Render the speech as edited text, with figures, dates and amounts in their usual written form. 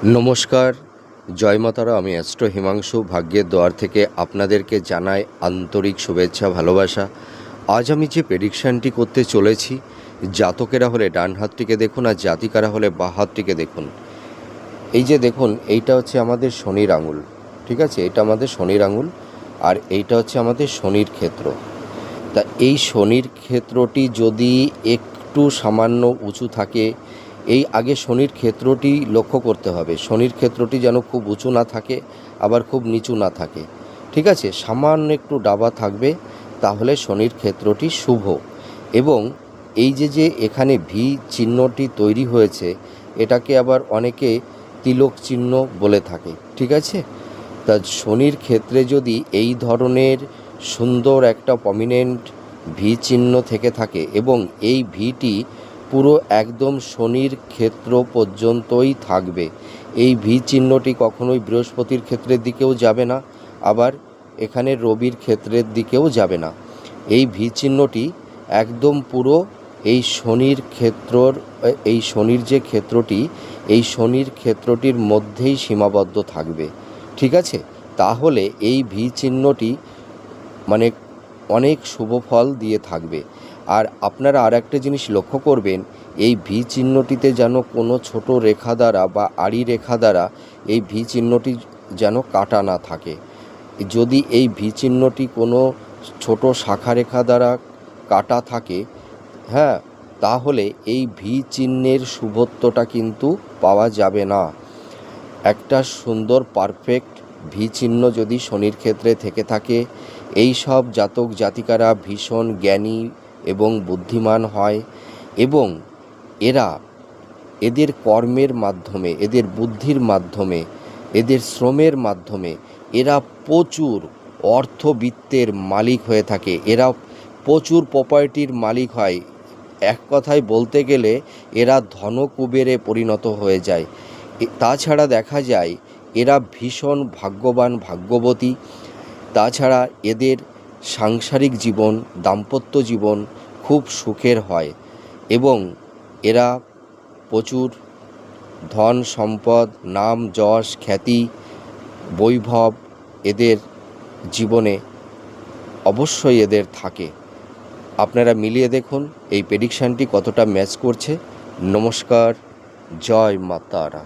নমস্কার, জয় মাতারা। আমি অ্যাস্ট্রো হিমাংশু ভাগ্যের দোয়ার থেকে আপনাদেরকে জানাই আন্তরিক শুভেচ্ছা, ভালোবাসা। আজ আমি যে প্রেডিকশানটি করতে চলেছি, জাতকেরা হলে ডান হাতটিকে দেখুন আর জাতিকারা হলে বাঁ হাতটিকে দেখুন। এই যে দেখুন, এইটা হচ্ছে আমাদের শনির আঙুল, ঠিক আছে? এটা আমাদের শনির আঙুল আর এইটা হচ্ছে আমাদের শনির ক্ষেত্র। তা এই শনির ক্ষেত্রটি যদি একটু সামান্য উঁচু থাকে, এই আগে শনির ক্ষেত্রটি লক্ষ্য করতে হবে। শনির ক্ষেত্রটি যেন খুব উঁচু না থাকে, আবার খুব নিচু না থাকে, ঠিক আছে? সামান্য একটু ডাবা থাকবে, তাহলে শনির ক্ষেত্রটি শুভ। এবং এই যে এখানে ভি চিহ্নটি তৈরি হয়েছে, এটাকে আবার অনেকে তিলক চিহ্ন বলে থাকে, ঠিক আছে? তা শনির ক্ষেত্রে যদি এই ধরনের সুন্দর একটা প্রমিনেন্ট ভি চিহ্ন থেকে থাকে এবং এই ভিটি পুরো একদম শনির ক্ষেত্র পর্যন্তই থাকবে, এই ভি চিহ্নটি কখনোই বৃহস্পতির ক্ষেত্রের দিকেও যাবে না, আবার এখানে রবির ক্ষেত্রের দিকেও যাবে না। এই ভি চিহ্নটি একদম পুরো এই শনির ক্ষেত্রর, এই শনির যে ক্ষেত্রটি, এই শনির ক্ষেত্রটির মধ্যেই সীমাবদ্ধ থাকবে, ঠিক আছে? তাহলে এই ভি চিহ্নটি মানে অনেক শুভ ফল দিয়ে থাকবে। আর আপনারা আর একটা জিনিস লক্ষ্য করবেন, এই ভি চিহ্নটিতে যেন কোনো ছোট রেখা দ্বারা বা আড়ি রেখা দ্বারা এই ভি চিহ্নটি যেন কাটা না থাকে। যদি এই ভি চিহ্নটি কোনো ছোট শাখা রেখা দ্বারা কাটা থাকে, হ্যাঁ, তাহলে এই ভি চিহ্নের শুভত্বটা কিন্তু পাওয়া যাবে না। একটা সুন্দর পারফেক্ট ভি চিহ্ন যদি শনির ক্ষেত্রে থেকে থাকে, এই সব জাতক জাতিকারা ভীষণ জ্ঞানী এবং বুদ্ধিমান হয় এবং এরা এদের কর্মের মাধ্যমে, এদের বুদ্ধির মাধ্যমে, এদের শ্রমের মাধ্যমে এরা প্রচুর অর্থবিত্তের মালিক হয়ে থাকে। এরা প্রচুর প্রপার্টির মালিক হয়। এক কথায় বলতে গেলে এরা ধনকুবেরে পরিণত হয়ে যায়। তাছাড়া দেখা যায় এরা ভীষণ ভাগ্যবান, ভাগ্যবতী। তাছাড়া এদের সাংসারিক জীবন, দাম্পত্য জীবন খুব সুখের হয় এবং এরা প্রচুর ধন সম্পদ, নাম যশ খ্যাতি, বৈভব এদের জীবনে অবশ্যই এদের থাকে। আপনারা মিলিয়ে দেখুন এই প্রেডিকশানটি কতটা ম্যাচ করছে। নমস্কার, জয় মা তারা।